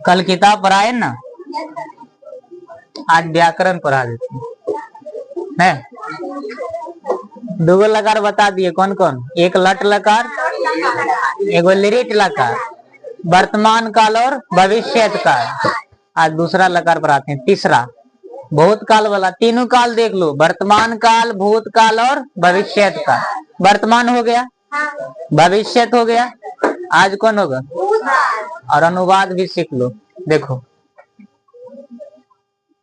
कल किताब पढ़ाए ना, आज व्याकरण पढ़ा देते हैं। दो लकार बता दिए कौन कौन? एक लट लकार, एक लिरिट लकार, वर्तमान काल और भविष्य काल। आज दूसरा लकार पढ़ाते हैं, तीसरा भूतकाल वाला। तीनों काल देख लो, वर्तमान काल, भूतकाल और भविष्य काल। वर्तमान हो गया, भविष्य हो गया, आज कौन होगा? और अनुवाद भी सीख लो। देखो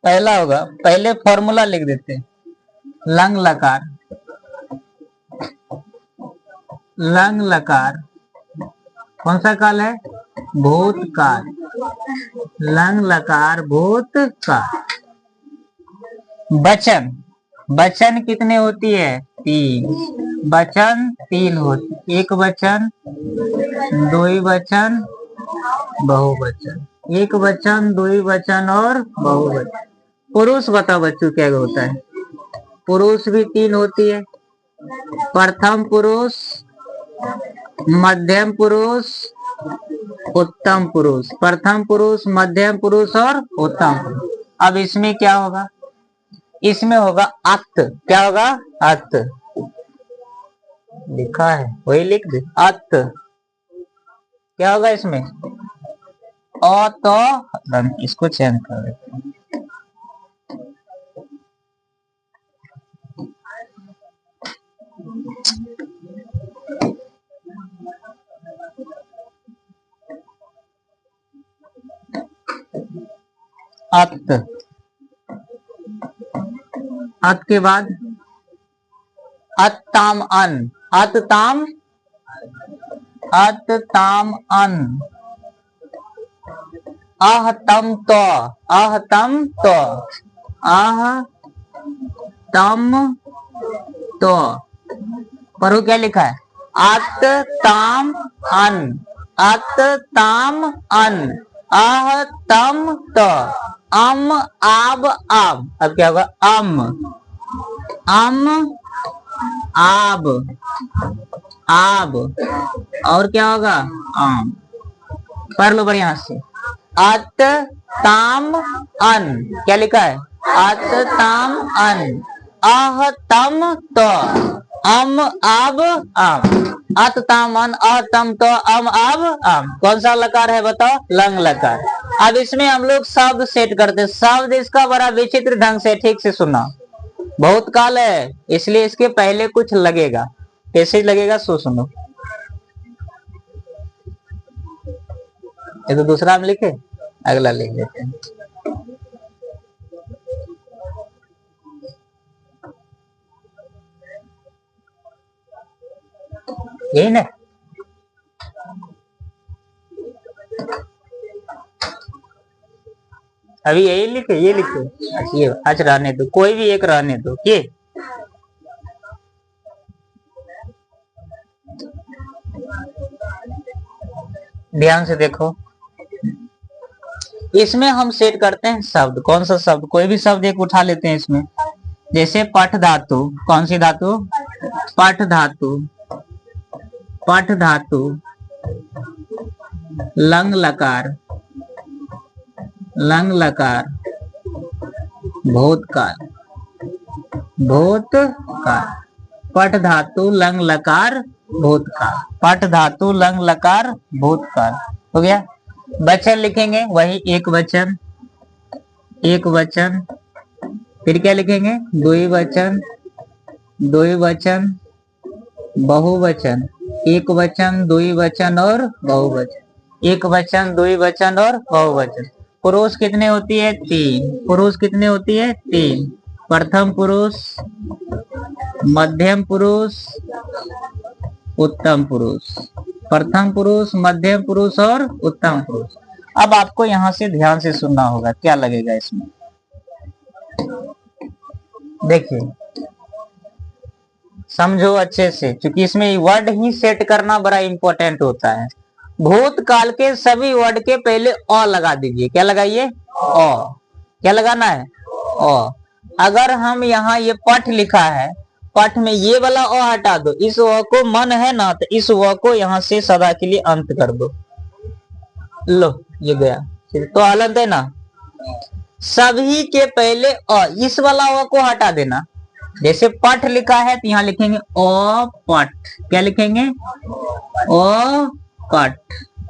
पहला होगा, पहले फॉर्मूला लिख देते हैं। लंग लकार, लंग लकार कौन सा काल है? भूतकाल। लंग लकार भूतकाल। वचन, वचन कितने होती है? तीन। वचन तीन होती, एक वचन, दो वचन, बहुवचन। एक वचन, दो वचन और बहुवचन। पुरुष बताओ बच्चों क्या होता है? पुरुष भी तीन होती है, प्रथम पुरुष, मध्यम पुरुष, उत्तम पुरुष। प्रथम पुरुष, मध्यम पुरुष और उत्तम पुरुष। अब इसमें क्या होगा? इसमें होगा अत। क्या होगा? अत। लिखा है वही लिख दे, अत। क्या होगा इसमें? अ तो इसको चेंज कर देते हैं। अत, अत के बाद अत्ताम अन, अत्ताम, अत्ताम अन, आहतम तो, आहतम तो, आहतम तो। पढ़ो क्या लिखा है? अत्ताम अन, अत्ताम अन, आहतम तो, अम आब आब। अब क्या होगा? अम, अम आब, आब। और क्या होगा? आम। पढ़ लो बढ़िया से। अत ताम अन, क्या लिखा है? अत ताम अन, आह तम तो, अम आब आम। अत ताम अन, आह तम तो, अम आब आम। कौन सा लकार है बताओ? लंग लकार। अब इसमें हम लोग शब्द सेट करते हैं। शब्द इसका बड़ा विचित्र ढंग से, ठीक से सुना। बहुत काल है इसलिए इसके पहले कुछ लगेगा। कैसे लगेगा सो सुनो। ये तो दूसरा हम लिखे, अगला लिख देते हैं। यही ना? अभी यही लिखे, ये लिखे। ये आज रहने दो, कोई भी एक रहने दो। ये ध्यान से देखो, इसमें हम सेट करते हैं शब्द। कौन सा शब्द? कोई भी शब्द एक उठा लेते हैं इसमें। जैसे पठ धातु, कौन सी धातु? पठ धातु, पठ धातु। लंग लकार, लंग लकार, भूतकाल, भूतकाल। पठ धातु लंग लकार भूतकाल, पठ धातु लंग लकार भूतकाल। हो गया। वचन लिखेंगे वही, एक वचन, एक वचन। फिर क्या लिखेंगे? द्विवचन, द्विवचन, बहुवचन। एक वचन, द्विवचन और बहुवचन। एक वचन, द्विवचन और बहुवचन। पुरुष कितने होती है? तीन। पुरुष कितने होती है? तीन। प्रथम पुरुष, मध्यम पुरुष, उत्तम पुरुष। प्रथम पुरुष, मध्यम पुरुष और उत्तम पुरुष। अब आपको यहां से ध्यान से सुनना होगा, क्या लगेगा इसमें। देखिए समझो अच्छे से, क्योंकि इसमें वर्ड ही सेट करना बड़ा इंपॉर्टेंट होता है। भूतकाल के सभी वर्ड के पहले अ लगा दीजिए। क्या लगाइए? अ। क्या लगाना है? अ। अगर हम यहाँ ये पठ लिखा है, पठ में ये वाला अ हटा दो, इस व को मन है ना, तो इस व को यहाँ से सदा के लिए अंत कर दो। लो ये गया, तो हलंत है ना। सभी के पहले अ, इस वाला अ को हटा देना। जैसे पठ लिखा है तो यहाँ लिखेंगे ओ पठ। क्या लिखेंगे? ओ पठ।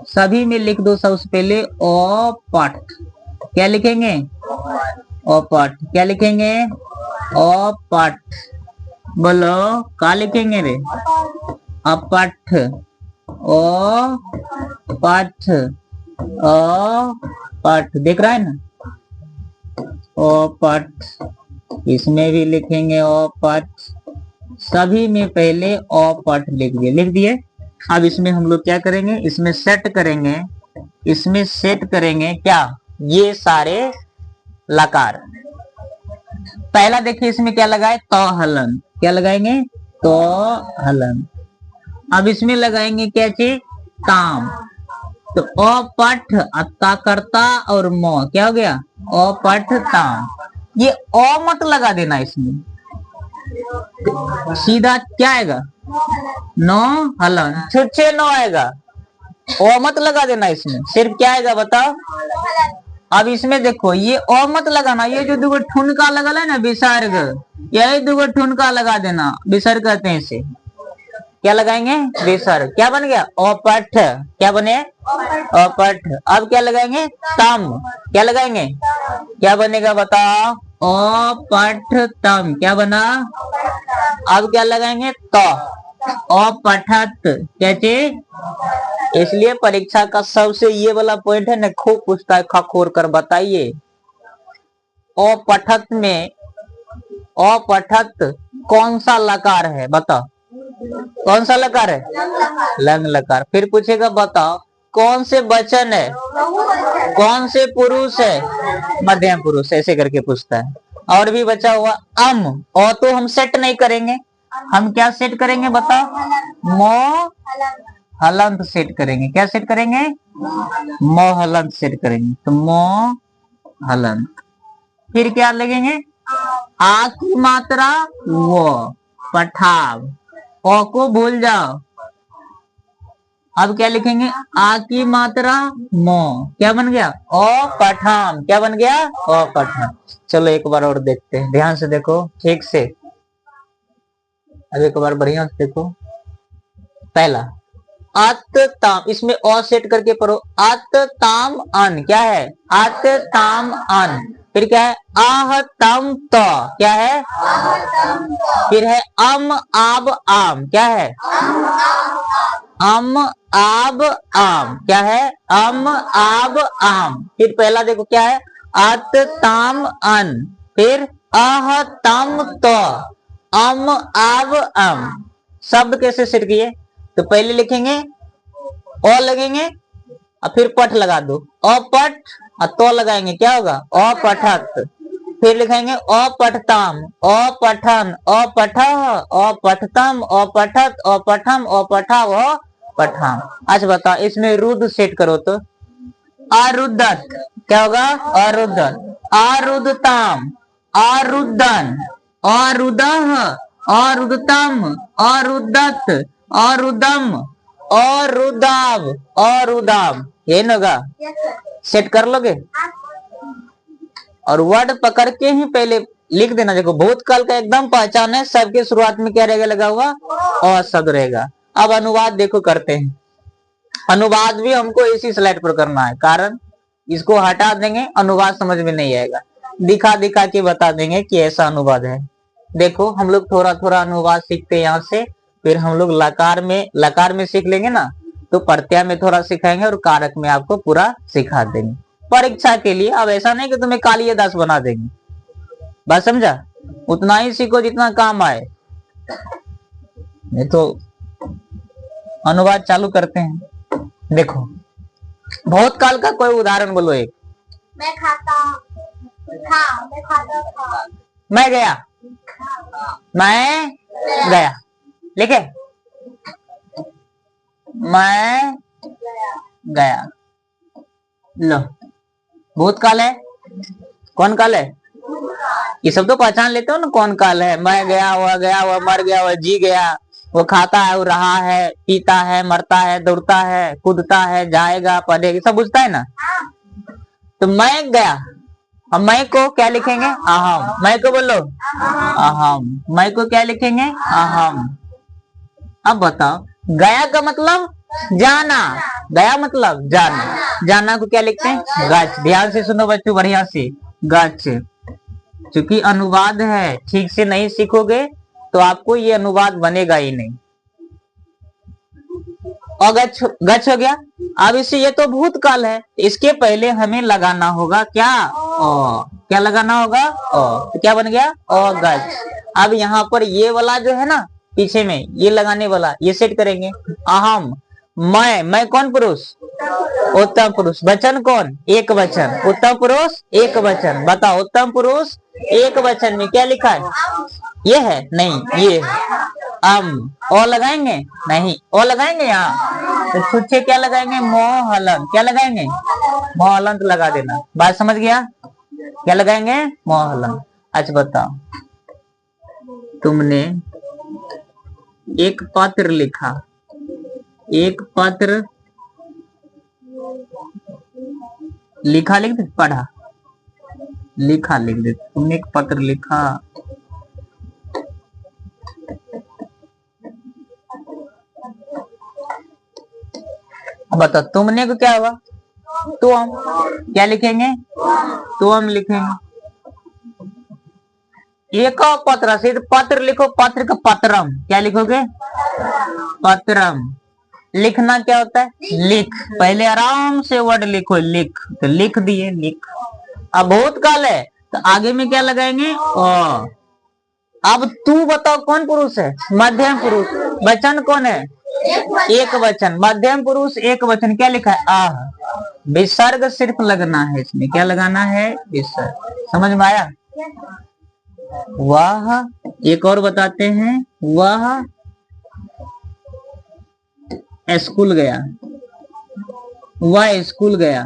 सभी में लिख दो सबसे पहले ओ पठ। क्या लिखेंगे? ओ पठ। क्या लिखेंगे? ओ पठ। बोलो क्या लिखेंगे रे? अपठ। ओ पठ। ओ पठ। देख रहा है ना? ओ पठ। इसमें भी लिखेंगे ओ पठ। सभी में पहले ओ पठ लिख दिए। लिख दिए। अब इसमें हम लोग क्या करेंगे? इसमें सेट करेंगे। इसमें सेट करेंगे क्या? ये सारे लकार। पहला देखिए इसमें क्या लगाए? तो हलन। क्या लगाएंगे? तो हलन। अब इसमें लगाएंगे क्या चीज? ताम। तो अपठ, अत्ता करता और मो, क्या हो गया? अपठ ताम। ये अ मत लगा देना इसमें, सीधा क्या आएगा? नो हलन। छुच्छे नो आएगा। ओ मत लगा देना इसमें, सिर्फ क्या आएगा बताओ? अब इसमें देखो ये ओ मत लगाना, ये जो दुगो ठुनका लगल है ना विसर्ग, यही दुगो ठुनका लगा देना। विसर्ग कहते हैं इसे। क्या लगाएंगे? विसर्ग। क्या बन गया? अपठ। क्या बने? अपठ। अब क्या लगाएंगे? तम। क्या लगाएंगे? क्या बनेगा बताओ? अपठ तम। क्या बना? अब क्या लगाएंगे? तो अपठत। क्या चीज? इसलिए परीक्षा का सबसे ये वाला पॉइंट है ना, खूब पूछता है, खखोर कर बताइए। अपठत में अपठत कौन सा लकार है? बताओ कौन सा लकार है? लंग लकार। फिर पूछेगा बताओ कौन से वचन है? कौन से पुरुष है? मध्यम पुरुष। ऐसे करके पूछता है। और भी बचा हुआ अम। और तो हम सेट नहीं करेंगे, हम क्या सेट करेंगे बताओ? मो हलंत सेट करेंगे। क्या सेट करेंगे? मो हलंत सेट करेंगे। तो मो हलंत। फिर क्या लगेंगे? आ की मात्रा वो, पठाव। ओ को भूल जाओ। अब क्या लिखेंगे? आ की मात्रा मो। क्या बन गया? ओ पठान। क्या बन गया? ओ पठान। चलो एक बार और देखते हैं, ध्यान से देखो ठीक से। अब एक बार बढ़िया से देखो। पहला अत ताम, इसमें ओ सेट करके पढ़ो। अत ताम अन। क्या है? अत ताम अन। फिर क्या है? आह तम तो। क्या है? फिर है अम आब आम। क्या है? अम आब आम। क्या है? अम आब आम। फिर पहला देखो क्या है? अत ताम अन। फिर आह तम तो, अम आब अम। शब्द कैसे सेट किए? तो पहले लिखेंगे ओ लगेंगे और फिर पठ लगा दो। अपठ और तो लगाएंगे, क्या होगा? अपठत। फिर लिखेंगे अपठताम, अपठन, अपठ, अपठतम, अपठत, अपठम, अपठाव, पठाम। अच्छा बताओ इसमें रुद्र सेट करो तो अरुद्धत। क्या होगा? अरुद्धत। अरुद्धताम, अरुद्धन, अरुदह, अरुद्धतम, अरुद्धत, अरुदम, अरुदाव, अरुदाव। ये ना होगा? सेट कर लोगे? और वर्ड पकड़ के ही पहले लिख देना। देखो भूतकाल का एकदम पहचान है, सबके शुरुआत में क्या रहेगा? लगा हुआ अ शब्द रहेगा। अब अनुवाद देखो करते हैं। अनुवाद भी हमको इसी स्लाइड पर करना है, कारण इसको हटा देंगे अनुवाद समझ में नहीं आएगा। दिखा दिखा के बता देंगे कि ऐसा अनुवाद है। देखो हम लोग थोड़ा थोड़ा अनुवाद सीखते हैं यहाँ से, फिर हम लोग लकार में सीख लेंगे ना, तो प्रत्यय में थोड़ा सिखाएंगे और कारक में आपको पूरा सिखा देंगे परीक्षा के लिए। अब ऐसा नहीं कि तुम्हें कालिया दास बना देंगे, बात समझा? उतना ही सीखो जितना काम आए। नहीं तो अनुवाद चालू करते हैं। देखो भूतकाल का कोई उदाहरण बोलो एक। मैं खाता था, मैं खाता था। मैं गया, मैं गया। लिखे? मैं गया। लो भूतकाल है। कौन काल है? ये सब तो पहचान लेते हो ना कौन काल है। मैं गया हुआ मर गया हुआ जी गया, वो खाता है, वो रहा है, पीता है, मरता है, दौड़ता है, कूदता है, जाएगा, पढ़ेगा, सब बुझता है ना। तो मैं गया, अब मैं को क्या लिखेंगे? अहम। मैं को बोलो अहम। मैं को क्या लिखेंगे? अहम। अब बताओ, गया का मतलब जाना, गया मतलब जाना, जाना को क्या लिखते हैं? गच्छ। ध्यान से सुनो बच्चों, बढ़िया से, गच्छ। क्योंकि अनुवाद है, ठीक से नहीं सीखोगे तो आपको ये अनुवाद बनेगा ही नहीं। और गच्छ हो गया। अब इसे, ये तो भूतकाल है, इसके पहले हमें लगाना होगा क्या? ओ। क्या लगाना होगा? ओ। तो क्या बन गया? ओ गच्छ। अब यहाँ पर ये वाला जो है ना पीछे में, ये लगाने वाला, ये सेट करेंगे। अहम। मैं कौन पुरुष? उत्तम पुरुष। वचन कौन? एक वचन। उत्तम पुरुष एक वचन। बताओ, उत्तम पुरुष एक वचन में क्या लिखा है? ये है? नहीं, ये है। ओ लगाएंगे? नहीं, ओ लगाएंगे यहाँ तो छुच्छे क्या लगाएंगे? मोहलन। क्या लगाएंगे? मोहलन लगा देना। बात समझ गया? क्या लगाएंगे? मोहलन। अच्छा बताओ, तुमने एक पत्र लिखा, एक पत्र लिखा लिख दे, पढ़ा, लिखा लिख दे। तुमने एक पत्र लिखा, बताओ तुमने को क्या हुआ? तुम। क्या लिखेंगे? तुम लिखेंगे। एक पत्र, सिर्फ पत्र लिखो, पत्र का पत्रम। क्या लिखोगे? पत्रम। लिखना क्या होता है? लिख। पहले आराम से वर्ड लिखो, लिख, तो लिख दिए, लिख। अब भूतकाल है तो आगे में क्या लगाएंगे? ओ। अब तू बताओ कौन पुरुष है? मध्यम पुरुष। वचन कौन है? एक वचन। मध्यम पुरुष एक वचन। क्या लिखा है? आह। विसर्ग सिर्फ लगना है इसमें। क्या लगाना है? विसर्ग। समझ में आया? वह, एक और बताते हैं, वह स्कूल गया, वह स्कूल गया।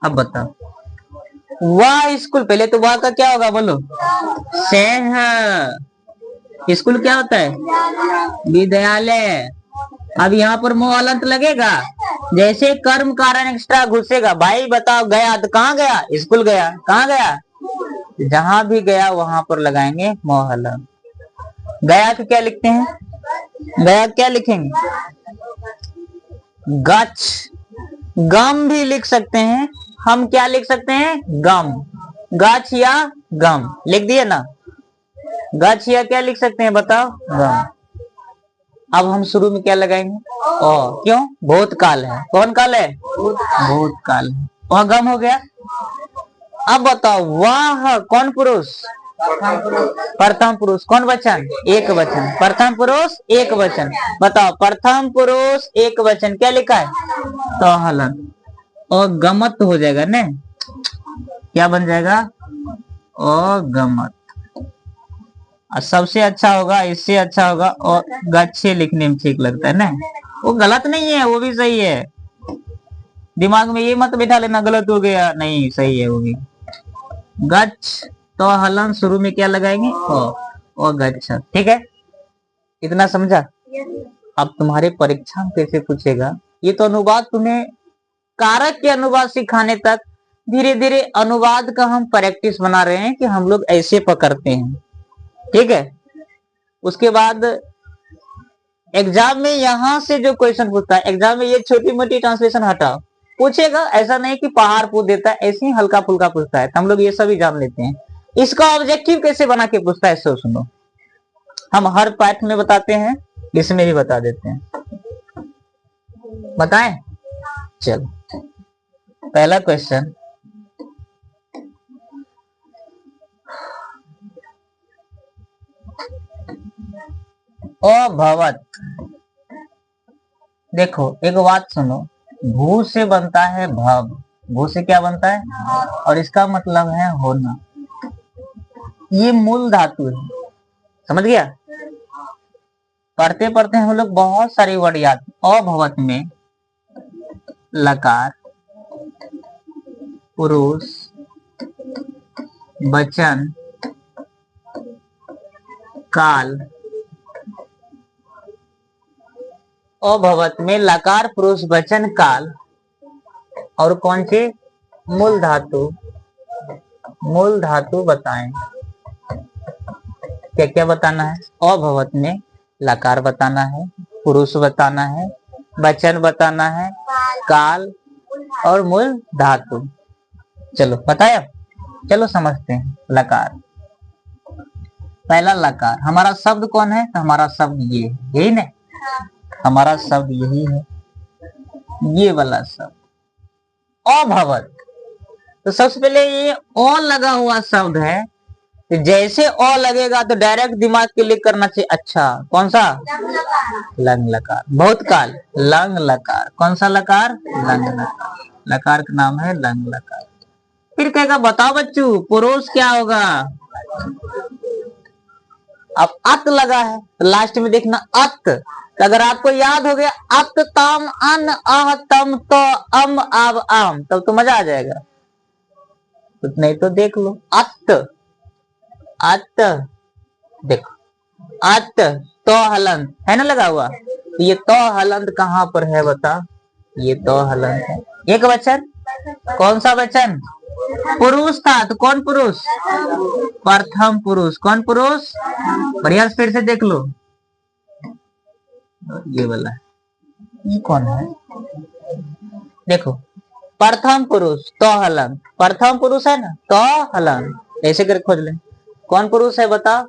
अब बताओ, वह स्कूल, पहले तो वह का क्या होगा बोलो? सह। स्कूल क्या होता है? विद्यालय। अब यहाँ पर मोहलंत लगेगा, जैसे कर्म कारण एक्स्ट्रा घुसेगा। भाई बताओ, गया तो कहाँ गया? स्कूल गया। कहाँ गया? जहां भी गया वहां पर लगाएंगे मोहलंत। गया तो क्या लिखते हैं? गया क्या लिखेंगे? गच्छ। गम भी लिख सकते हैं हम। क्या लिख सकते हैं? गम। गच्छ या गम लिख दिए ना। गच्छ या क्या लिख सकते हैं बताओ? गम। अब हम शुरू में क्या लगाएंगे? ओ। क्यों? भूतकाल है। कौन काल है? भूतकाल है। वह गम हो गया। अब बताओ, वह कौन पुरुष? प्रथम पुरुष। कौन वचन? एक वचन। प्रथम पुरुष एक वचन। बताओ, प्रथम पुरुष एक वचन क्या लिखा है? तो हलन। और गमत हो जाएगा ने। क्या बन जाएगा? और गमत। और सबसे अच्छा होगा, इससे अच्छा होगा, और गच्छे लिखने में ठीक लगता है ना। वो गलत नहीं है, वो भी सही है। दिमाग में ये मत बिठा लेना गलत हो गया, नहीं सही है वो भी। गच्छ तो हलन, शुरू में क्या लगाएंगे? ओ गच्छ। ठीक है, इतना समझा? अब तुम्हारे परीक्षा में कैसे पूछेगा? ये तो अनुवाद तुम्हें कारक के अनुवाद सिखाने तक धीरे धीरे अनुवाद का हम प्रैक्टिस बना रहे हैं कि हम लोग ऐसे पकड़ते हैं। ठीक है, उसके बाद एग्जाम में यहां से जो क्वेश्चन पूछता है, एग्जाम में ये छोटी मोटी ट्रांसलेशन हटाओ, पूछेगा। ऐसा नहीं कि पहाड़ पूछ देता है, ऐसे ही हल्का फुल्का पूछता है, तो हम लोग ये सभी जान लेते हैं। इसका ऑब्जेक्टिव कैसे बना के पूछता है सो सुनो। हम हर पाठ में बताते हैं, इसमें भी बता देते हैं। बताएं? चलो, पहला क्वेश्चन, अभवत। देखो एक बात सुनो, भू से बनता है भव। भू से क्या बनता है? और इसका मतलब है होना। ये मूल धातु है, समझ गया? पढ़ते पढ़ते हम लोग बहुत सारे वर्ड याद। अभवत में लकार, पुरुष, वचन काल अभवत में लकार पुरुष वचन काल और कौन सी मूल धातु बताएं। क्या क्या बताना है? अभवत में लकार बताना है, पुरुष बताना है, वचन बताना है, काल और मूल धातु। चलो बताया, चलो समझते हैं। लकार, पहला लकार हमारा शब्द कौन है? तो हमारा शब्द ये है, यही ना, हमारा शब्द यही है, ये वाला शब्द अभवत। तो सबसे पहले ये अ लगा हुआ शब्द है, तो जैसे अ लगेगा तो डायरेक्ट दिमाग के लिए करना चाहिए। अच्छा कौन सा? लंग लकार। बहुत काल लंग लकार। कौन सा लकार? लंग लकार। लकार का नाम है लंग लकार। फिर कहेगा बताओ बच्चों पुरुष क्या होगा? अब अत लगा है तो लास्ट में देखना अत। तो अगर आपको याद हो गया अत तम अन अह तम तो अम आव आम, तब तो मजा आ जाएगा। तो नहीं तो देख लो अत, अत देखो अत तो हलंत है ना लगा हुआ। तो ये तो हलंत कहाँ पर है बता? ये तो हलंत है। एक वचन, कौन सा वचन? पुरुष था। तो कौन पुरुष? प्रथम पुरुष। कौन पुरुष? बढ़िया फिर से देख लो, ये वाला ये कौन है? देखो प्रथम पुरुष तो हलंत, प्रथम पुरुष है ना, तो हलंत ऐसे करके खोज ले। कौन पुरुष है बता?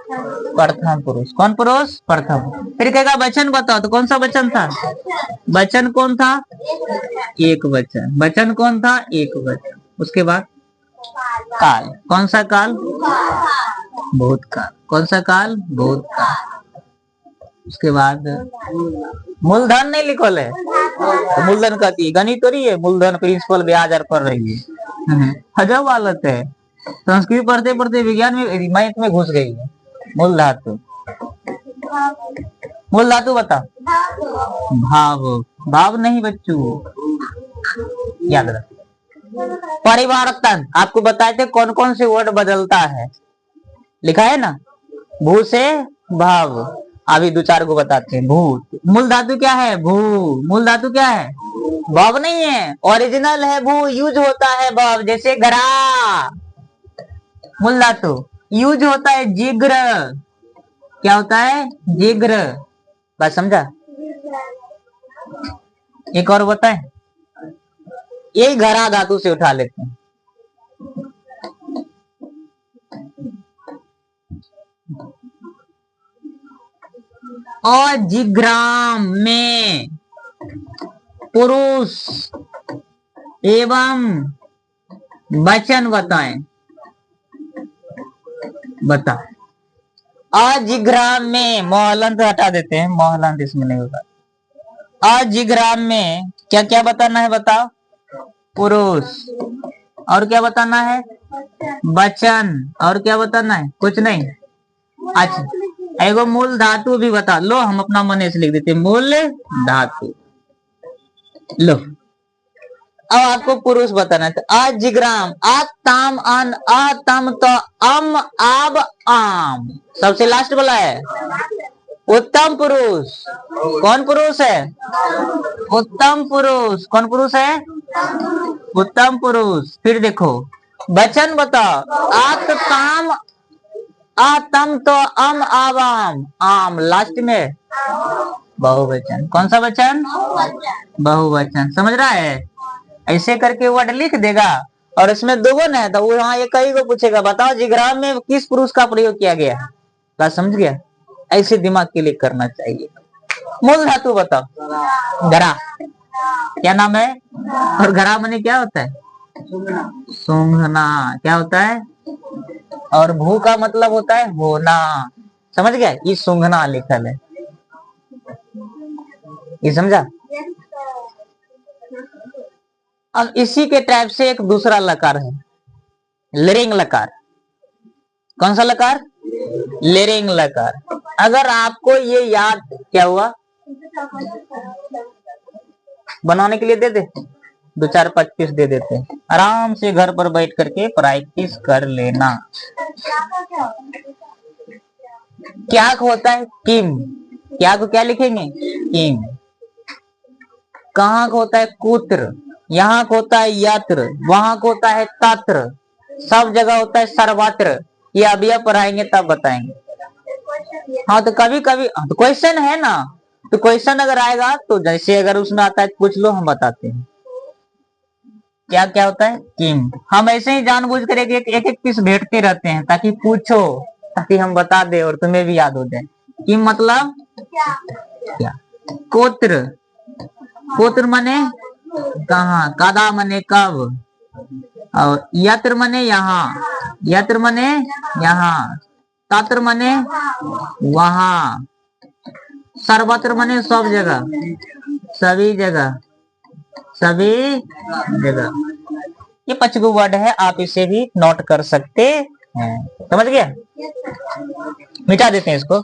प्रथम पुरुष। कौन पुरुष? प्रथम। फिर कहेगा वचन बताओ, तो कौन सा वचन था? वचन कौन था? एक वचन। वचन कौन था? एक वचन। उसके बाद काल। कौन सा काल? बहुत काल। कौन सा काल? बहुत काल। उसके बाद मूलधन नहीं लिखल है, तो मूलधन कहती है गणित हो रही है, मूलधन प्रिंसिपल ब्याज और पढ़ रही है। अजब हालत है, संस्कृत पढ़ते पढ़ते विज्ञान में मैथ में घुस गई है। मूल धातु, मूल धातु बता। भाव, भाव नहीं बच्चों, याद रख। परिवर्तन आपको बताए थे कौन कौन से वर्ड बदलता है, लिखा है ना, भू से भाव। अभी दो चार को बताते हैं। भू मूल धातु क्या है? भू। मूल धातु क्या है? भाव नहीं है, ओरिजिनल है भू, यूज होता है भाव। जैसे घरा मूल धातु यूज होता है जिग्र। क्या होता है? जिग्र। बात समझा? एक और बताए, यही घरा धातु से उठा लेते हैं। अजिग्राम में पुरुष एवं वचन बताएं। बता। अजिग्राम में मोहलंत हटा देते हैं, मोहलंत इसमें नहीं होगा। अजिग्राम में क्या क्या बताना है बताओ? पुरुष। और क्या बताना है? वचन। और क्या बताना है? कुछ नहीं। अच्छा एगो मूल धातु भी बता लो, हम अपना मन से लिख देते मूल धातु। लो अब आपको पुरुष बताना है। तो अजिग्राम ताम अन तम तो अम आब आम। सबसे लास्ट वाला है उत्तम पुरुष। कौन पुरुष है? उत्तम पुरुष। कौन पुरुष है? उत्तम पुरुष। फिर देखो वचन बताओ। आत ताम तम तो अम आवाम आम, लास्ट में बहुवचन। कौन सा वचन? बहुवचन। समझ रहा है? ऐसे करके वर्ड लिख देगा और इसमें दो गुण है तो वो वहां एक ही को पूछेगा बताओ जिग्राम में किस पुरुष का प्रयोग किया गया। बात समझ गया? ऐसे दिमाग के लिए करना चाहिए। मूल धातु बताओ। घरा क्या नाम है? और घरा मने क्या होता है? सूंघना। क्या होता है? और भू का मतलब होता है होना। समझ गया? ये सूंघना लिखल है, ये समझा? अब इसी के टाइप से एक दूसरा लकार है, लिरिंग लकार। कौन सा लकार? लिरिंग लकार। अगर आपको ये याद क्या हुआ बनाने के लिए दे दे दो चार 25 दे देते हैं, आराम से घर पर बैठ करके प्रैक्टिस कर लेना। क्या होता है किम, क्या को क्या लिखेंगे किम। कहाँ को होता है कुत्र, यहाँ को होता है यत्र, वहां को होता है तत्र, सब जगह होता है सर्वत्र। ये अभी आप पढ़ाएंगे तब बताएंगे। हाँ तो कभी कभी तो क्वेश्चन है ना, तो क्वेश्चन अगर आएगा तो जैसे अगर उसमें आता है पूछ लो, हम बताते हैं क्या क्या होता है किम। हम ऐसे ही जानबूझ कर एक एक पीस भेजते रहते हैं ताकि पूछो, ताकि हम बता दे और तुम्हें भी याद हो जाए। किम मतलब क्या। कोत्र, कोत्र मने कहाँ, कादा मने कब, और यत्र मने यहाँ, यत्र मने यहाँ, तत्र मने वहां, सर्वत्र मने सब जगह, सभी जगह, सभी जगह। ये 5 वर्ड है, आप इसे भी नोट कर सकते हैं। समझ गया, मिटा देते हैं इसको,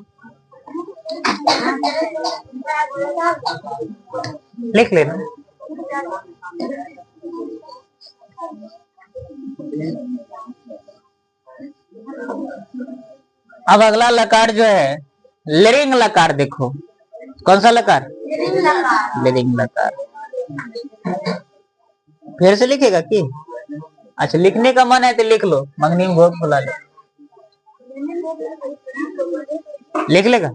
लिख लेना। अब अगला लकार जो है लिरिंग लकार, देखो कौन सा लकार, लिरिंग लकार। फिर से लिखेगा कि अच्छा लिखने का मन है तो लिख लो, मंगनी में भोग फुला लो, लिख लेगा।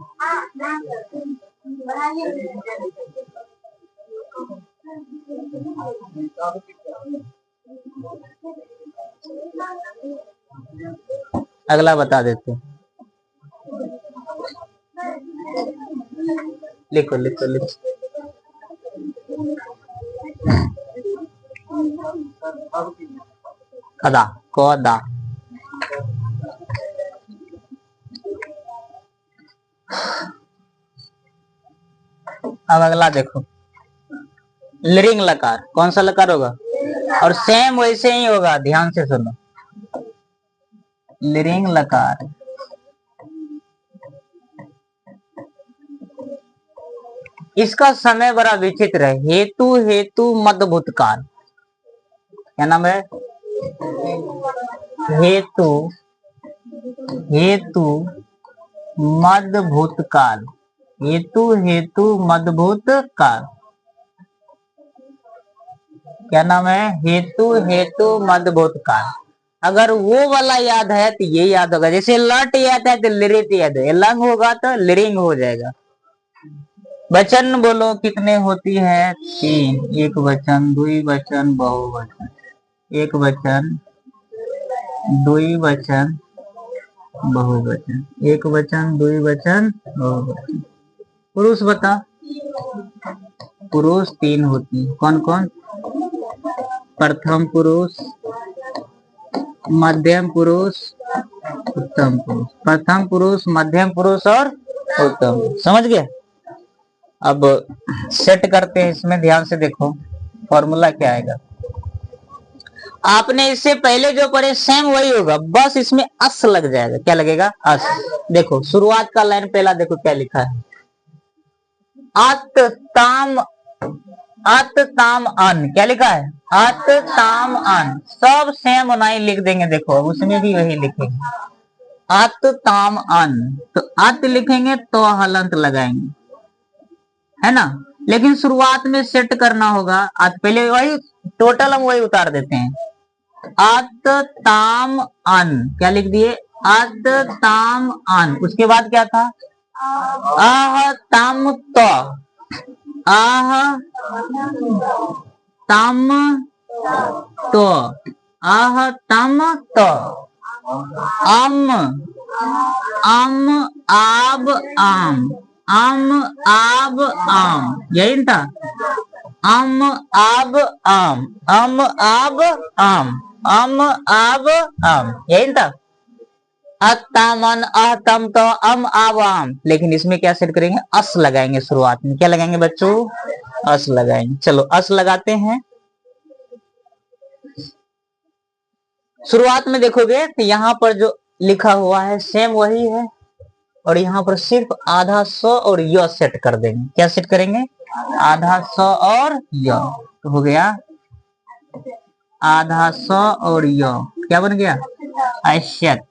अगला बता देते, लिखो लिखो लिखो। कदा कोदा, अब अगला देखो लिरिंग लकार। कौन सा लकार होगा, और सेम वैसे ही होगा, ध्यान से सुनो। लिरिंग लकार इसका समय बड़ा विचित्र है। हेतु हेतु मद भूतकाल, क्या नाम है, हेतु हेतु मद भूतकाल, हेतु हेतु मद भूतकाल, क्या नाम है, हेतु हेतु मद भूतकाल। अगर वो वाला याद है तो ये याद होगा, जैसे लट याद है तो लिरित याद है, लंग होगा तो लिरिंग हो जाएगा। वचन बोलो कितने होती है, 3, एक वचन, द्वि वचन, बहुवचन, एक वचन, द्वि वचन, बहुवचन, एक वचन, द्वि वचन, बहुवचन। पुरुष बता, पुरुष 3 होती है, कौन कौन, प्रथम पुरुष, मध्यम पुरुष, उत्तम पुरुष, प्रथम पुरुष, मध्यम पुरुष और उत्तम। समझ गया। अब सेट करते हैं इसमें, ध्यान से देखो फॉर्मूला क्या आएगा। आपने इससे पहले जो पढ़े सेम वही होगा, बस इसमें अस लग जाएगा। क्या लगेगा, अस। देखो शुरुआत का लाइन पहला देखो क्या लिखा है, अत ताम, अत ताम अन, क्या लिखा है, अत ताम अन। सब सेम नहीं लिख देंगे, देखो उसमें भी वही लिखेंगे, अत ताम अन। तो अत लिखेंगे तो हलंत लगाएंगे, है ना, लेकिन शुरुआत में सेट करना होगा। अत पहले वही टोटल हम वही उतार देते हैं, अत ताम अन, क्या लिख दिए, अत ताम अन। उसके बाद क्या था, आह ताम तो, आह तम तो, आह तम तो, अम, अम आब आम, अम आब आम, यही था, अम आब आम, अम आब आम, अम आब आम, यही था। अतमन अतम तो अम आब आम, लेकिन इसमें क्या सेट करेंगे, अस लगाएंगे शुरुआत में। क्या लगाएंगे बच्चों, अस लगाएंगे। चलो अस लगाते हैं। शुरुआत में देखोगे तो यहाँ पर जो लिखा हुआ है सेम वही है, और यहाँ पर सिर्फ आधा स और य सेट कर देंगे। क्या सेट करेंगे, आधा स और य, तो हो गया आधा स और य, क्या बन गया? अश्यत।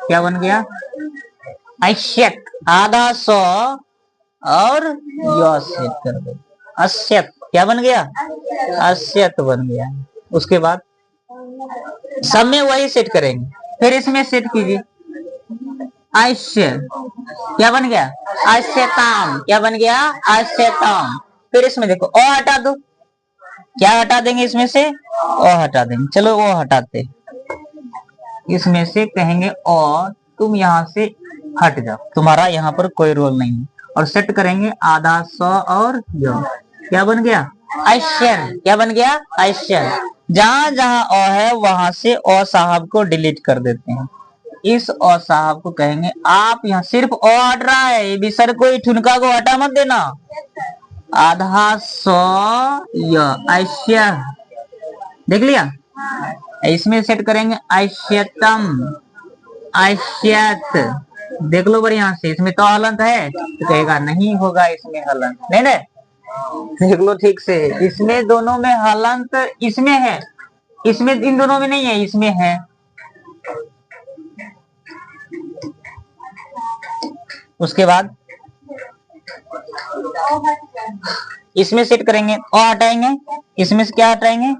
क्या बन गया? अश्यत। आधा स और य सेट कर दो, अश्यत। क्या बन गया? अश्यत बन गया। उसके बाद सब में वही सेट करेंगे, फिर इसमें सेट कीजिए। आश्य, क्या बन गया? आश्यताम। क्या बन गया? आश्यताम। फिर इसमें देखो अ हटा दो, क्या हटा देंगे इसमें से? अ हटा देंगे। चलो ओ हटाते, इसमें से कहेंगे अ, तुम यहाँ से हट जाओ, तुम्हारा यहाँ पर कोई रोल नहीं है। और सेट करेंगे आधा स और य, क्या बन गया? ऐश्यर। क्या बन गया? ऐश्यर। जहां जहां अ है वहां से अ साहब को डिलीट कर देते हैं। इस अ साहब को कहेंगे आप यहाँ सिर्फ अ हट रहा है, बिसर कोई ठुनका को हटा मत देना। आधा स य, ऐश्य। देख लिया? इसमें सेट करेंगे ऐश्यतम, ऐश्यत। देख लो बढ़िया से, इसमें तो हलंत है, तो कहेगा नहीं होगा इसमें हलंत, नहीं ना? देख लो ठीक से, इसमें दोनों में हलंत इसमें है, इसमें इन दोनों में नहीं है, इसमें है। उसके बाद इसमें सेट करेंगे अ हटाएंगे, इसमें से क्या हटाएंगे? अ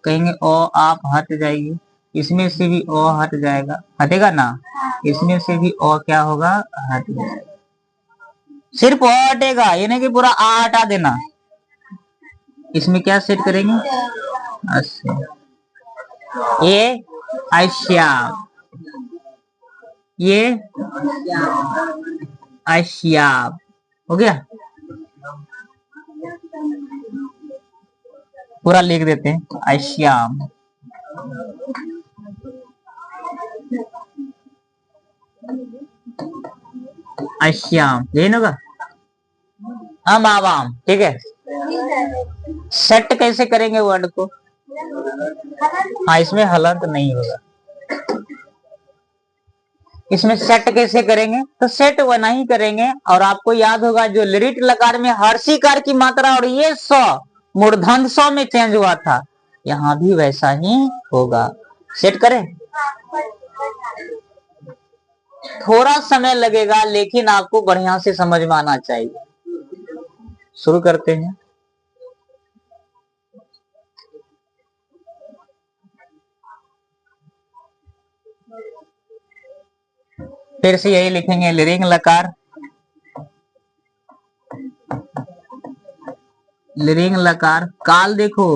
कहेंगे अ आप हट जाएगी, इसमें से भी अ हट जाएगा, हटेगा ना? इसमें से भी अ क्या होगा? हट जाएगा। सिर्फ अ हटेगा, ये नहीं कि पूरा आ हटा देना। इसमें क्या सेट करेंगे? अच्छा, ये आशिया, ये आशिया हो गया। पूरा लिख देते हैं आशियाम। आशियाम यही होगा। हम आवाम, ठीक है। सेट कैसे करेंगे वर्ड को? हाँ, इसमें हलंत नहीं होगा। इसमें सेट कैसे करेंगे? तो सेट वना ही करेंगे। और आपको याद होगा जो लिरिट लकार में हर्षिकार की मात्रा और ये स मूर्धन्य स में चेंज हुआ था, यहाँ भी वैसा ही होगा। सेट करें, थोड़ा समय लगेगा लेकिन आपको बढ़िया से समझ में आना चाहिए। शुरू करते हैं। फिर से यही लिखेंगे, लिरिंग लकार, लिरिंग लकार काल। देखो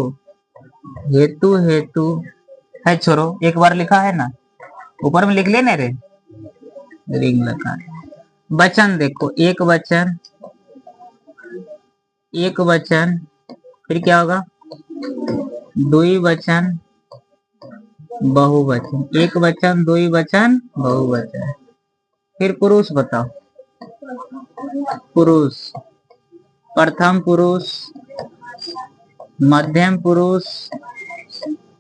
हेतु, हेतु है, छोड़ो, एक बार लिखा है ना, ऊपर में लिख लेने रे। लिरिंग लकार वचन, देखो एक वचन, एक वचन, फिर क्या होगा? द्विवचन, बहुवचन, एक वचन, द्विवचन, बहुवचन। फिर पुरुष बताओ, पुरुष, प्रथम पुरुष, मध्यम पुरुष,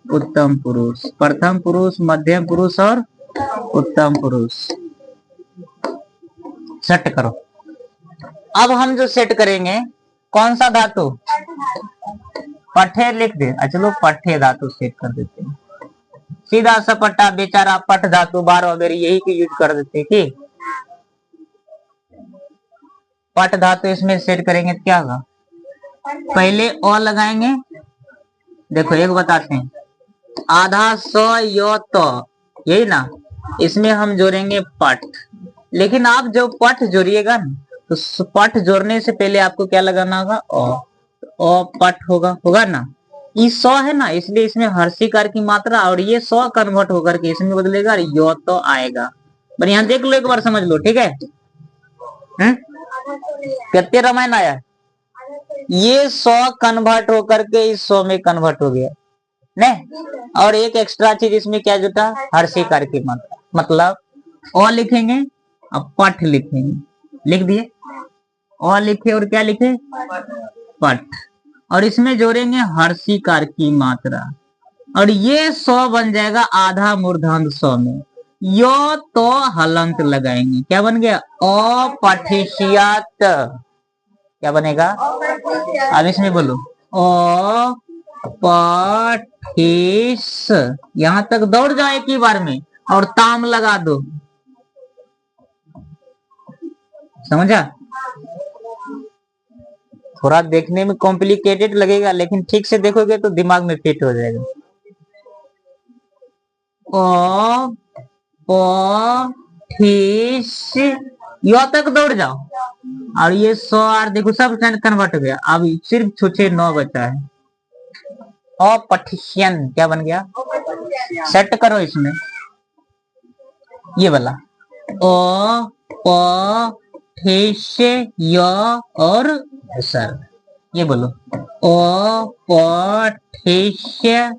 उत्तम पुरुष। प्रथम पुरुष, मध्यम पुरुष और उत्तम पुरुष। सेट करो। अब हम जो सेट करेंगे कौन सा धातु? पठे लिख दे। चलो पठे धातु सेट कर देते हैं। सीधा सपट्टा बेचारा पठ धातु बार वगैरह यही की यूज कर देते हैं कि पठ धातु इसमें सेट करेंगे तो क्या होगा? पहले अ लगाएंगे। देखो एक बताते हैं, आधा स य त, यही ना, इसमें हम जोड़ेंगे पठ। लेकिन आप जो पठ जोड़िएगा ना, तो पठ जोड़ने से पहले आपको क्या लगाना होगा? अ पठ होगा ना। ये स है ना, इसलिए इसमें हर्षिकार की मात्रा और ये स कन्वर्ट होकर के इसमें बदलेगा, यो तो आएगा। बढ़िया देख लो, एक बार समझ लो, ठीक है? कितने रामायण आया? ये 100 कन्वर्ट होकर के इस 100 में कन्वर्ट हो गया नहीं। और एक एक्स्ट्रा चीज इसमें क्या जुटा? हर्षिकार की मात्रा। मतलब अ लिखेंगे, अब पठ लिखेंगे, लिख दिए। अ लिखे और क्या लिखे? पठ। और इसमें जोड़ेंगे हर्षिकार की मात्रा, और ये 100 बन जाएगा आधा मूर्धन्य 100 में। यो तो हलंत लगाएंगे, क्या बन गया? अपठिष्यत। क्या बनेगा? अब इसमें बोलो पठिस, यहां तक दौड़ जाओ एक ही बार में और ताम लगा दो, समझा। थोड़ा देखने में कॉम्प्लिकेटेड लगेगा लेकिन ठीक से देखोगे तो दिमाग में फिट हो जाएगा। ओ पठिस, यो तक दौड़ जाओ और ये 100 देखो सब कन्वर्ट हो गया। अब सिर्फ छुछे 9 बचा है। अपठिष्यन क्या बन गया, सेट करो इसमें ये वाला ओ पठिष्य य और सर, ये बोलो ओ पठिष्य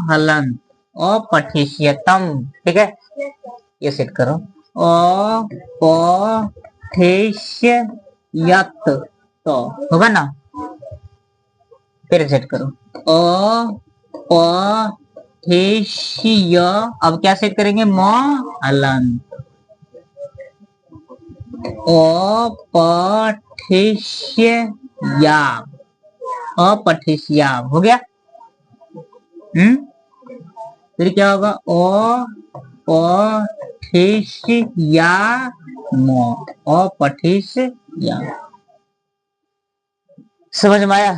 हलन अपठिष्यतम, ठीक है। ये सेट करो ओ पठिष्य यत, तो होगा ना। फिर सेट करो ओ पठिष्य, अब क्या सेट करेंगे म हलन, ओ पठिष्य याम, अपठिष्याम हो गया। फिर क्या होगा ओ पठिष्याम, अपठिष्याम, समझ में आया।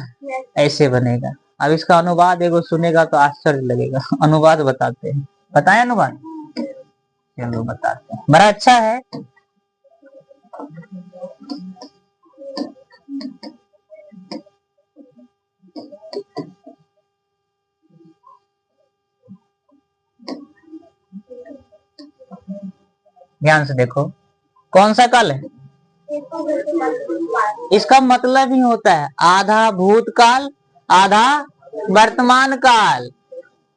ऐसे बनेगा। अब इसका अनुवाद एगो सुनेगा तो आश्चर्य लगेगा। अनुवाद बताते हैं, बताएं अनुवाद, चलो बताते हैं, बड़ा अच्छा है। ध्यान से देखो, कौन सा काल है, इसका मतलब ही होता है आधा भूतकाल आधा वर्तमान काल,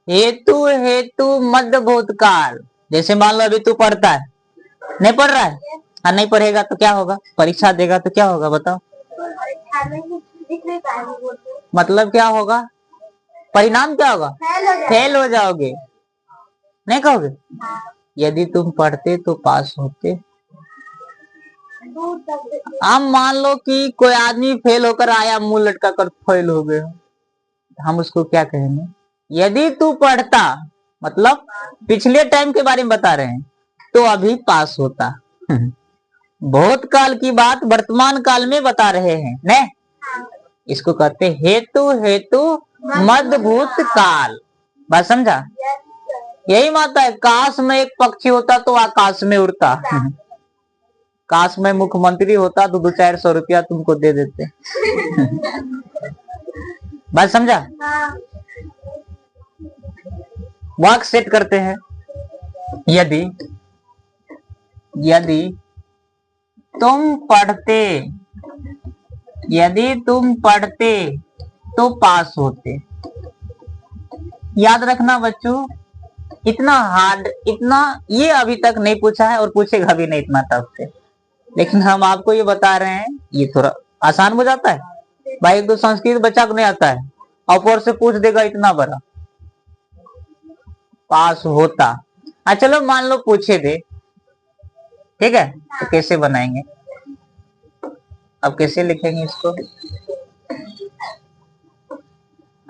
हेतु हेतु मध्य भूतकाल। जैसे मान लो अभी तू पढ़ता है, नहीं पढ़ रहा है, और नहीं पढ़ेगा तो क्या होगा, परीक्षा देगा तो क्या होगा बताओ, मतलब क्या होगा, परिणाम क्या होगा, फेल हो जाओगे, नहीं कहोगे। यदि तुम पढ़ते तो पास होते। अब मान लो कि कोई आदमी फेल होकर आया, मुंह लटका कर फेल हो गया, हम उसको क्या कहेंगे, यदि तू पढ़ता, मतलब पिछले टाइम के बारे में बता रहे हैं, तो अभी पास होता। भूतकाल की बात वर्तमान काल में बता रहे हैं ने, इसको कहते हेतु हेतु मध्यभूत काल। बात समझा। यही माता है, काश में एक पक्षी होता तो आकाश में उड़ता। काश में मुख्यमंत्री होता तो 200-400 रुपया तुमको दे देते। बात समझा। वाक्य सेट करते हैं, यदि यदि तुम पढ़ते, यदि तुम पढ़ते तो पास होते। याद रखना बच्चों, इतना हार्ड, इतना ये अभी तक नहीं पूछा है और पूछेगा भी नहीं इतना टफ से, लेकिन हम आपको ये बता रहे हैं, ये थोड़ा आसान हो जाता है भाई। एक दो संस्कृत बच्चा को नहीं आता है, ऊपर से पूछ देगा इतना बड़ा, पास होता। अच्छा चलो मान लो पूछे थे, ठीक है, तो कैसे बनाएंगे, अब कैसे लिखेंगे इसको।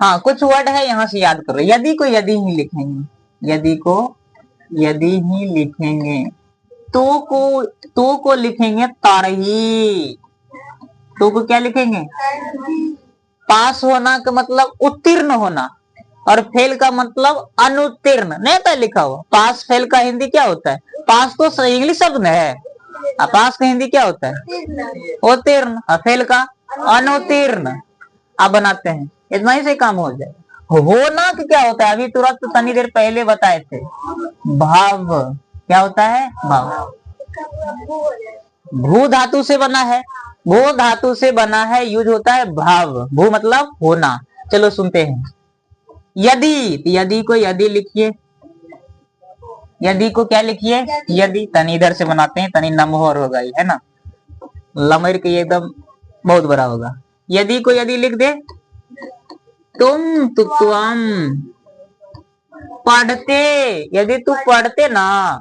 हाँ कुछ वर्ड है यहाँ से याद करो, यदि को यदि ही लिखेंगे, यदि को यदि ही लिखेंगे, तो को लिखेंगे तारही, तो को क्या लिखेंगे, पास होना का मतलब उत्तीर्ण होना, और फेल का मतलब अनुत्तीर्ण, नहीं था लिखा हुआ। पास फेल का हिंदी क्या होता है, पास तो इंग्लिश शब्द है, पास का हिंदी क्या होता है, उत्तीर्ण, और फेल का अनुत्तीर्ण। अब बनाते हैं, इतना ही से काम हो जाए। होना क्या होता है, अभी तुरंत तनी देर पहले बताए थे, भाव, क्या होता है, भाव। भू धातु से बना है, भू धातु से बना है, यूज होता है भाव, भू मतलब होना। चलो सुनते हैं, यदि, यदि को यदि लिखिए, यदि को क्या लिखिए, यदि, तनी इधर से बनाते हैं, तनी नमहर होगा है ना, लमर के एकदम बहुत बड़ा होगा। यदि को यदि लिख दे, तुम पढ़ते, यदि तू पढ़ते ना,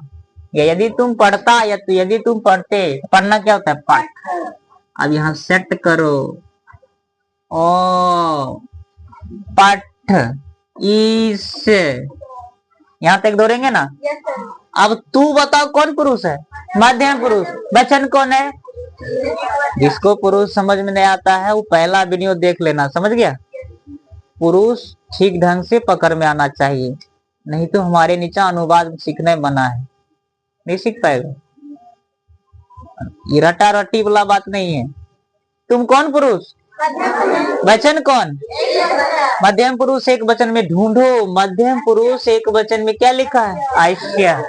या यदि तुम पढ़ता, या तो यदि तुम पढ़ते, पढ़ना क्या होता है, पढ़। अब यहाँ सेट करो ओ पठ इस, यहाँ तक दौड़ेंगे ना। Yes sir. अब तू बताओ कौन पुरुष है? मध्यम पुरुष। वचन कौन है? जिसको पुरुष समझ में नहीं आता है वो पहला वीडियो देख लेना, समझ गया। पुरुष ठीक ढंग से पकड़ में आना चाहिए, नहीं तो हमारे नीचे अनुवाद सीखने मना है, नहीं सीख पाएगा। ये रटा रटी वाला बात नहीं है। तुम कौन पुरुष? वचन कौन? मध्यम पुरुष एक वचन में ढूंढो। मध्यम पुरुष एक वचन में क्या लिखा है? आयश्य।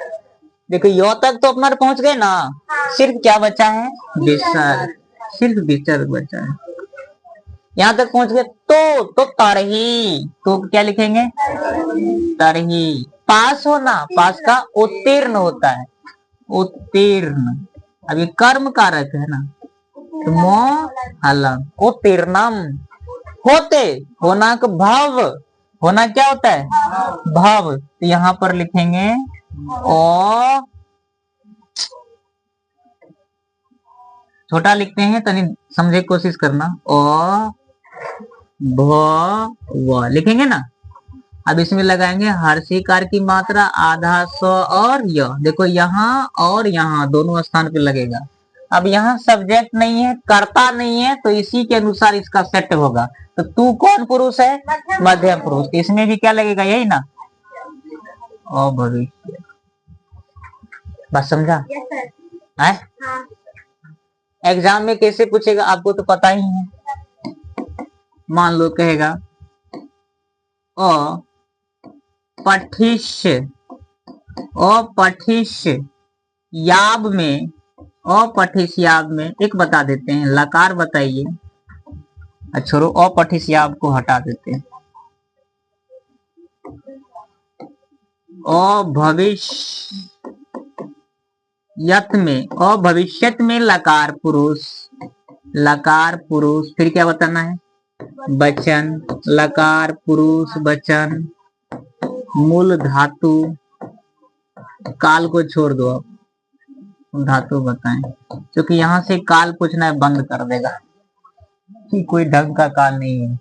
देखो यो तक तो अपना पहुंच गए ना। सिर्फ क्या बचा है? विसर्ग। सिर्फ विसर्ग बचा है। यहाँ तक पहुंच गए तो तरही। तो क्या लिखेंगे? तरही। पास होना, पास का उत्तीर्ण होता है, उत्तीर्ण। अब ये कर्म कारक है ना, तो मो हलम उत्तीर्णम। होते, होना का भाव, होना क्या होता है? भाव। तो यहाँ पर लिखेंगे ओ, छोटा लिखते हैं तनी समझे कोशिश करना। ओ भ लिखेंगे ना। अब इसमें लगाएंगे हर्षिकार की मात्रा आधा स और य। देखो यहाँ और यहाँ दोनों स्थान पे लगेगा। अब यहाँ सब्जेक्ट नहीं है, कर्ता नहीं है, तो इसी के अनुसार इसका सेट होगा। तो तू कौन पुरुष है? मध्यम पुरुष। इसमें भी क्या लगेगा? यही ना, ओ भविष्य। बस समझा? Yes sir. है हाँ। एग्जाम में कैसे पूछेगा आपको तो पता ही है। मान लो कहेगा अ पठिष्य, अपठिष्य याब में, अपठिष्य याब में एक बता देते हैं, लकार बताइए। छोड़ो, अपठिष्य याब को हटा देते हैं। अभविष्यत में, अभविष्यत में लकार पुरुष, लकार पुरुष। फिर क्या बताना है? वचन, लकार पुरुष वचन। मूल धातु, काल को छोड़ दो, अब धातु बताएं, क्योंकि यहाँ से काल पूछना है बंद कर देगा कि कोई ढंग का काल नहीं है।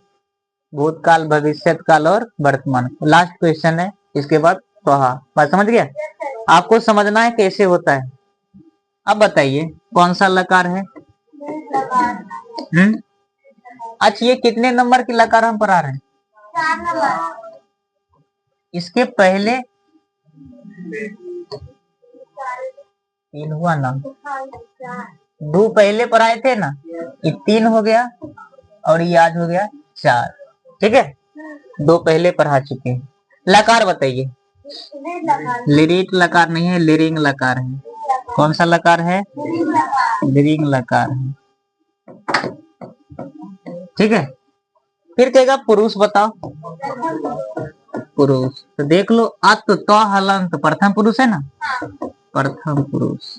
भूतकाल, भविष्यत काल और वर्तमान। लास्ट क्वेश्चन है, इसके बाद बात समझ गया? आपको समझना है कैसे होता है। अब बताइए कौन सा लकार है? अच्छा, ये कितने नंबर की लकार हम पढ़ा रहे हैं? 4 नंबर। इसके पहले 3 हुआ ना, 2 पहले पढ़ाए थे ना, ये 3 हो गया और ये आज हो गया 4। ठीक है, 2 पहले पढ़ा चुके हैं। लकार बताइए। लिरिट लकार नहीं है, लिरिंग लकार है। कौन सा लकार है? लिरिंग लकार है। ठीक है, फिर कहेगा पुरुष बताओ। पुरुष तो देख लो, अत तो हलंत प्रथम पुरुष है ना, प्रथम पुरुष,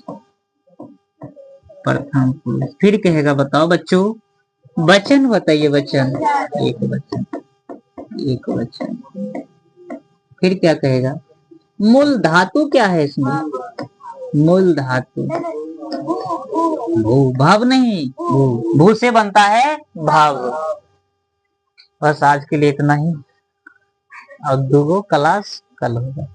प्रथम पुरुष। फिर कहेगा बताओ बच्चों, वचन बताइए। वचन, एक वचन, एक वचन। फिर क्या कहेगा? मूल धातु क्या है इसमें? मूल धातु भू, भाव नहीं, भू, भू से बनता है भाव। बस आज के लिए इतना ही, और 2 क्लास कल होगा।